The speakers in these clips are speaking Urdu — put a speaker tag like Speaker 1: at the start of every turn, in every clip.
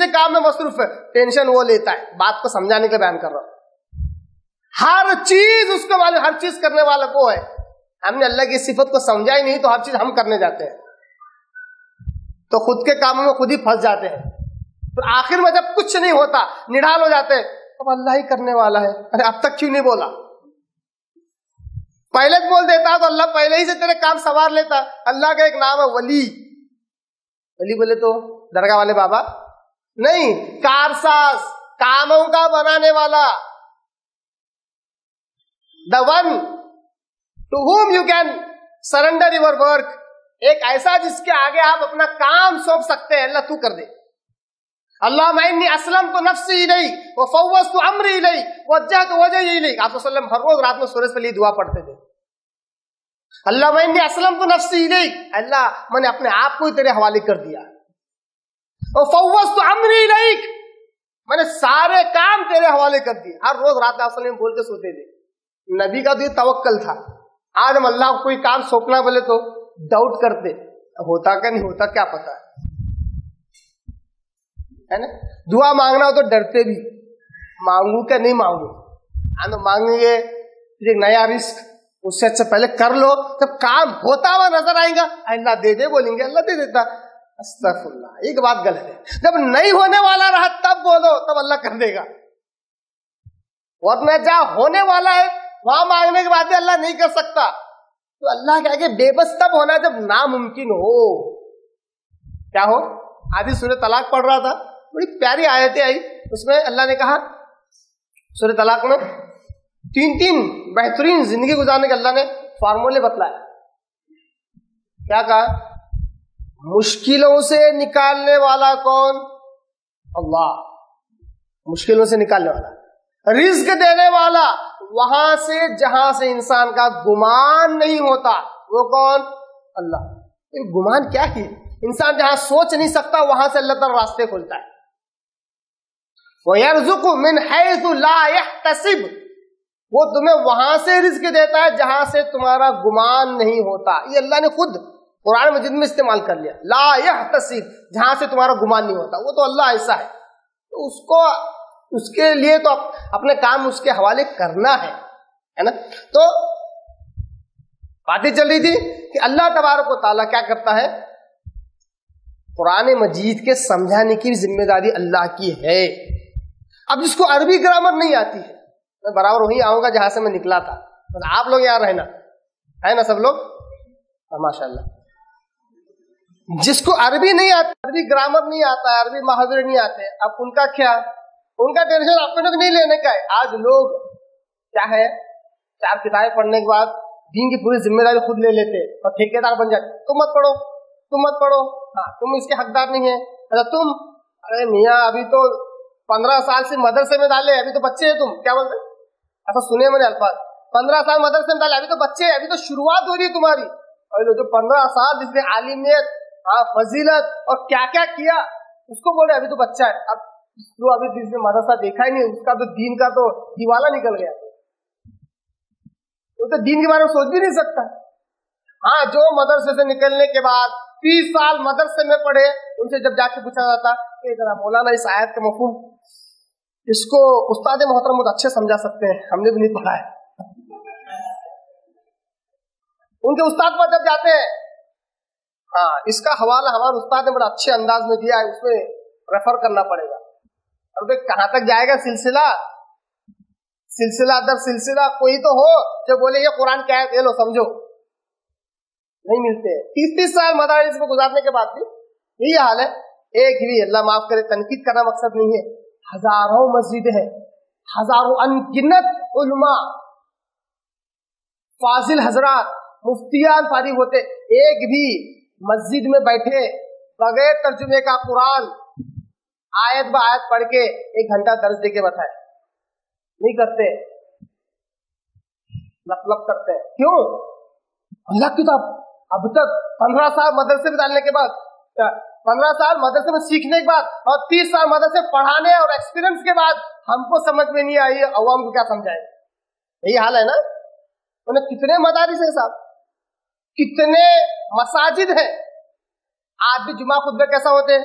Speaker 1: دوسرے کام میں مصروف ہے، ٹینشن وہ لیتا ہے. بات کو سمجھانے کے بیان کر رہا ہوں. ہر چیز اس کو معلوم، ہر چیز کرنے والا وہ ہے. ہم نے اللہ کی صفت کو سمجھا ہی نہیں تو ہر چیز ہم کرنے جاتے ہیں، تو خود کے کاموں میں خود ہی پھنس جاتے ہیں. پھر آخر میں جب کچھ نہیں ہوتا نڈال ہو جاتے ہیں، اب اللہ ہی کرنے والا ہے، ارے اب تک کیوں نہیں بولا؟ پہلے بول دیتا تو اللہ پہلے ہی سے تیرے کام سنوار لیتا. اللہ کا ایک نام ہے ولی. ولی بولے تو درگاہ والے بابا نہیں، کارساز، کاموں کا بنانے والا. The one to whom you can surrender your work. ایک ایسا جس کے آگے آپ اپنا کام سونپ سکتے ہیں. اللہ تو کر دے. اللہم انی اسلمت نفسی الیک وفوضت امری الیک ووجہت وجہی الیک. آپ صلی اللہ علیہ وسلم ہر روز رات میں سورہ سے دعا پڑھتے تھے. اللہم انی اسلمت نفسی الیک، اللہ میں نے اپنے آپ کو ہی تیرے حوالے کر دیا. وفوضت امری الیک، میں نے سارے کام تیرے حوالے کر دیے. ہر روز رات میں آپ صلی اللہ علیہ وسلم بولتے سوتے تھے. نبی کا تو یہ توکل تھا. آج ہم اللہ کو کوئی کام سونپنا بولے تو ڈاؤٹ کرتے، ہوتا کہ نہیں ہوتا کیا پتا ہے نا. دعا مانگنا ہو تو ڈرتے بھی، مانگوں کہ نہیں مانگوں. تو مانگیں گے ایک نیا رزق، اس سے اچھا پہلے کر لو. جب کام ہوتا ہوا نظر آئے گا اللہ دے دے بولیں گے اللہ دے دیتا. استغفر اللہ، ایک بات غلط ہے. جب نہیں ہونے والا رہا تب بولو، تب اللہ کر دے گا. ورنہ جہاں ہونے والا ہے وہاں مانگنے کے بعد اللہ نہیں کر سکتا. تو اللہ کہہ کہ بے بس تب ہونا جب ناممکن ہو. کیا ہو؟ آدھی سورہ طلاق پڑھ رہا تھا، بڑی پیاری آیتیں آئی اس میں. اللہ نے کہا سورہ طلاق میں تین بہترین زندگی گزارنے کے اللہ نے فارمولے بتلائے. کیا کہا؟ مشکلوں سے نکالنے والا کون؟ اللہ. مشکلوں سے نکالنے والا. رزق دینے والا وہاں سے جہاں سے انسان کا گمان نہیں ہوتا، وہ کون؟ اللہ. گمان کیا ہے؟ انسان جہاں سوچ نہیں سکتا وہاں سے اللہ تعالیٰ راستے کھولتا ہے. وَيَرْزُقُ مِنْ حَيْثُ لَا يَحْتَسِبُ، وہ تمہیں وہاں سے رزق دیتا ہے جہاں سے تمہارا گمان نہیں ہوتا. یہ اللہ نے خود قرآن مجید میں استعمال کر لیا. لا يحتسب، جہاں سے تمہارا گمان نہیں ہوتا. وہ تو اللہ ایسا ہے، تو اس کے لیے تو اپنے کام اس کے حوالے کرنا ہے نا. تو باتیں چل رہی تھی کہ اللہ تبارک و تعالیٰ کیا کرتا ہے، قرآن مجید کے سمجھانے کی ذمہ داری اللہ کی ہے. اب جس کو عربی گرامر نہیں آتی ہے، میں برابر وہیں آؤں گا جہاں سے میں نکلا تھا. آپ لوگ یہاں رہنا ہے نا سب لوگ، ماشاء اللہ. جس کو عربی نہیں آتا، عربی گرامر نہیں آتا ہے، عربی محاورے نہیں آتے، اب ان کا کیا؟ ان کا ٹینشن اپنے کو نہیں لینے کا ہے. آج لوگ کیا ہے، 4 کتابیں پڑھنے کے بعد دین کی پوری ذمہ داری خود لے لیتے اور ٹھیکیدار بن جاتے. تم مت پڑھو، تم مت پڑھو، ہاں تم اس کے حقدار نہیں ہیں. تم ارے میاں ابھی تو 15 سال سے مدرسے میں ڈالے، ابھی تو بچے ہیں. تم کیا بولتے؟ ایسا سنے میں نے الفاظ، 15 سال مدرسے میں ڈالے، ابھی تو بچے، ابھی تو شروعات ہو رہی ہے تمہاری. اور جو 15 سال جس نے عالمیت، فضیلت اور کیا کیا کیا، اس کو بولے ابھی تو بچہ ہے. اب جو ابھی جس نے مدرسہ دیکھا ہی نہیں، اس کا تو دین کا تو دیوالا نکل گیا، وہ تو دین کے بارے میں سوچ بھی نہیں سکتا. ہاں جو مدرسے سے نکلنے کے بعد 30 سال مدرسے میں پڑھے، ان سے جب جا کے پوچھا جاتا کہ ذرا مولانا اس آیت کا مفہوم، اس کو استاد محترم بہت اچھے سمجھا سکتے ہیں، ہم نے بھی نہیں پڑھا ہے. ان کے استاد پر جب جاتے ہیں، ہاں اس کا حوالہ ہمارے استاد نے بڑا اچھے انداز میں دیا ہے، اس میں ریفر کرنا پڑے گا. اور کہاں تک جائے گا سلسلہ در سلسلہ؟ کوئی تو ہو جو بولے یہ قرآن کیا ہے، لو سمجھو. نہیں ملتے. 30 سال مدارس میں گزارنے کے بعد بھی یہی حال ہے. ایک بھی، اللہ معاف کرے، تنقید کرنا مقصد نہیں ہے، ہزاروں مسجد ہیں، ہزاروں انگنت علماء، فاضل حضرات، مفتیان فارغ ہوتے، ایک بھی مسجد میں بیٹھے بغیر ترجمے کا قرآن آیت با آیت پڑھ کے 1 گھنٹہ درس دے کے بتائے نہیں کرتے. لپ لپ کرتے. کیوں؟ اللہ کی تو اب تک 15 سال مدرسے میں ڈالنے کے بعد، 15 سال مدرسے میں سیکھنے کے بعد اور 30 سال مدرسے پڑھانے اور ایکسپیرینس کے بعد ہم کو سمجھ میں نہیں آئی، عوام کو کیا سمجھائے. یہی حال ہے نا. انہیں کتنے مدارس ہیں صاحب، کتنے مساجد ہیں. آج بھی جمعہ خطبے کیسا ہوتے ہیں؟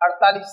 Speaker 1: 48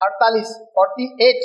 Speaker 1: 48, 48,